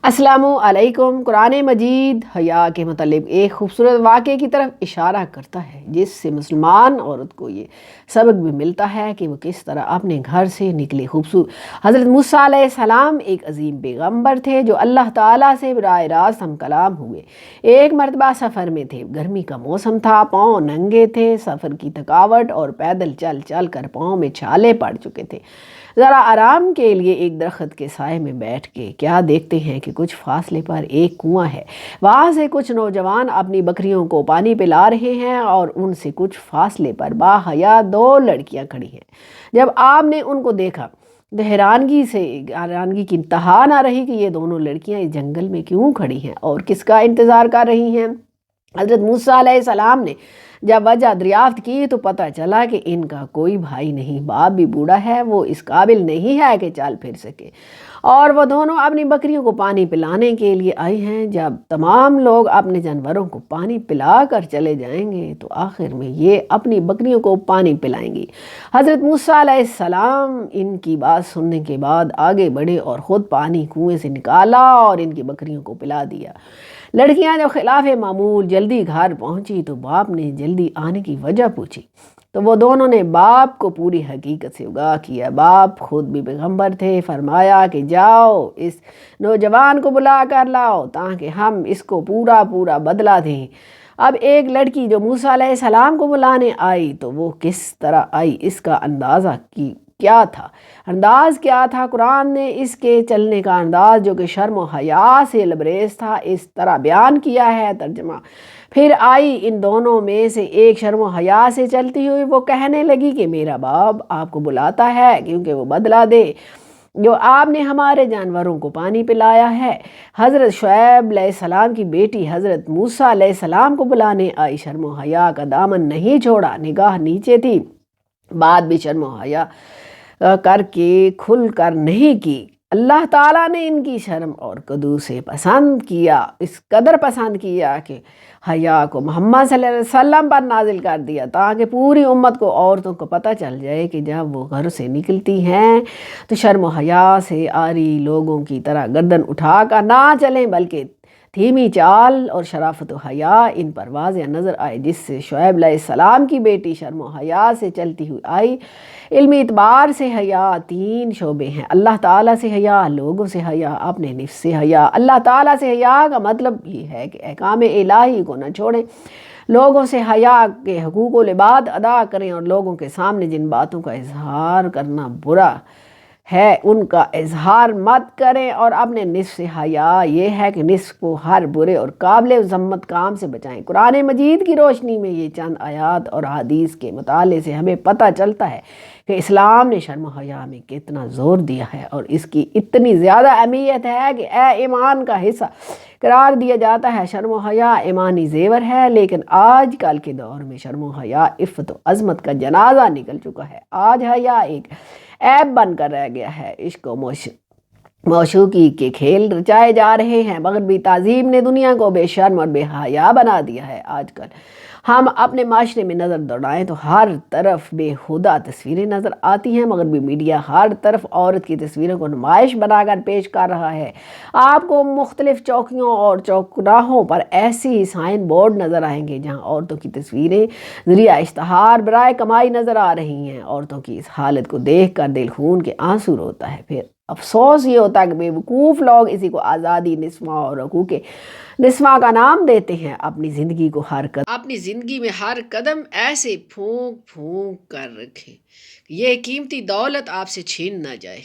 السلام علیکم۔ قرآن مجید حیا کے متعلق ایک خوبصورت واقعے کی طرف اشارہ کرتا ہے جس سے مسلمان عورت کو یہ سبق بھی ملتا ہے کہ وہ کس طرح اپنے گھر سے نکلے۔ حضرت موسیٰ علیہ السلام ایک عظیم پیغمبر تھے جو اللہ تعالیٰ سے براہ راست ہم کلام ہوئے۔ ایک مرتبہ سفر میں تھے، گرمی کا موسم تھا، پاؤں ننگے تھے، سفر کی تھکاوٹ اور پیدل چل چل کر پاؤں میں چھالے پڑ چکے تھے۔ ذرا آرام کے لیے ایک درخت کے سائے میں بیٹھ کے کیا دیکھتے ہیں کہ کچھ فاصلے پر ایک کنواں ہے۔ وہاں سے کچھ نوجوان اپنی بکریوں کو پانی پلا رہے ہیں اور ان سے کچھ فاصلے پر باحیا دو لڑکیاں کھڑی ہیں۔ جب آپ نے ان کو دیکھا تو حیرانگی کی انتہا نہ رہی کہ یہ دونوں لڑکیاں اس جنگل میں کیوں کھڑی ہیں اور کس کا انتظار کر رہی ہیں۔ حضرت موسیٰ علیہ السلام نے جب وجہ دریافت کی تو پتہ چلا کہ ان کا کوئی بھائی نہیں، باپ بھی بوڑھا ہے، وہ اس قابل نہیں ہے کہ چل پھر سکے، اور وہ دونوں اپنی بکریوں کو پانی پلانے کے لیے آئے ہیں۔ جب تمام لوگ اپنے جانوروں کو پانی پلا کر چلے جائیں گے تو آخر میں یہ اپنی بکریوں کو پانی پلائیں گی۔ حضرت موسیٰ علیہ السلام ان کی بات سننے کے بعد آگے بڑھے اور خود پانی کنویں سے نکالا اور ان کی بکریوں کو پلا دیا۔ لڑکیاں جب خلاف معمول جلدی گھر پہنچی تو باپ نے جلدی آنے کی وجہ پوچھی تو وہ دونوں نے باپ کو پوری حقیقت سے آگاہ کیا۔ باپ خود بھی پیغمبر تھے، فرمایا کہ جاؤ اس نوجوان کو بلا کر لاؤ تاکہ ہم اس کو پورا بدلہ دیں۔ اب ایک لڑکی جو موسیٰ علیہ السلام کو بلانے آئی تو وہ کس طرح آئی، اس کا انداز کیا تھا۔ قرآن نے اس کے چلنے کا انداز جو کہ شرم و حیا سے لبریز تھا اس طرح بیان کیا ہے۔ ترجمہ: پھر آئی ان دونوں میں سے ایک شرم و حیا سے چلتی ہوئی، وہ کہنے لگی کہ میرا باپ آپ کو بلاتا ہے کیونکہ وہ بدلہ دے جو آپ نے ہمارے جانوروں کو پانی پلایا ہے۔ حضرت شعیب علیہ السلام کی بیٹی حضرت موسیٰ علیہ السلام کو بلانے آئی، شرم و حیا کا دامن نہیں چھوڑا، نگاہ نیچے تھی، بات بھی شرم و حیا کر کے کھل کر نہیں کی۔ اللہ تعالیٰ نے ان کی شرم اور قدو سے اس قدر پسند کیا کہ حیا کو محمد صلی اللہ علیہ وسلم پر نازل کر دیا تاکہ پوری امت کو، عورتوں کو پتہ چل جائے کہ جب وہ گھر سے نکلتی ہیں تو شرم و حیا سے عاری لوگوں کی طرح گردن اٹھا کر نہ چلیں بلکہ دھیمی چال اور شرافت و حیا ان پر واضح نظر آئے، جس سے شعیب علیہ السلام کی بیٹی شرم و حیا سے چلتی ہوئی آئی۔ علمی اعتبار سے حیا 3 شعبے ہیں: اللہ تعالیٰ سے حیا، لوگوں سے حیا، اپنے نفس سے حیا۔ اللہ تعالیٰ سے حیا کا مطلب یہ ہے کہ احکام الہی کو نہ چھوڑیں، لوگوں سے حیا کے حقوق و لباد ادا کریں اور لوگوں کے سامنے جن باتوں کا اظہار کرنا برا ہے ان کا اظہار مت کریں، اور اپنے نصف سے حیا یہ ہے کہ نصف کو ہر برے اور قابل ذمت کام سے بچائیں۔ قرآن مجید کی روشنی میں یہ چند آیات اور حدیث کے مطالعے سے ہمیں پتہ چلتا ہے کہ اسلام نے شرم و حیا میں کتنا زور دیا ہے اور اس کی اتنی زیادہ اہمیت ہے کہ ایمان کا حصہ قرار دیا جاتا ہے۔ شرم و حیا ایمانی زیور ہے، لیکن آج کل کے دور میں شرم و حیا عفت و عظمت کا جنازہ نکل چکا ہے۔ آج حیا ایک عیب بن کر رہ گیا ہے۔ عشق و معشوقی کے کھیل رچائے جا رہے ہیں۔ مغربی تہذیب نے دنیا کو بے شرم اور بے حیا بنا دیا ہے۔ آج کل ہم اپنے معاشرے میں نظر دوڑائیں تو ہر طرف بے ہدہ تصویریں نظر آتی ہیں۔ مغربی میڈیا ہر طرف عورت کی تصویروں کو نمائش بنا کر پیش کر رہا ہے۔ آپ کو مختلف چوکیوں اور چوراہوں پر ایسی سائن بورڈ نظر آئیں گے جہاں عورتوں کی تصویریں ذریعہ اشتہار برائے کمائی نظر آ رہی ہیں۔ عورتوں کی اس حالت کو دیکھ کر دل خون کے آنسو روتا ہے۔ پھر افسوس یہ ہوتا ہے کہ بے وقوف لوگ اسی کو آزادی نسواں اور حقوق نسواں کا نام دیتے ہیں۔ اپنی زندگی میں ہر قدم ایسے پھونک کر رکھیں کہ یہ قیمتی دولت آپ سے چھین نہ جائے۔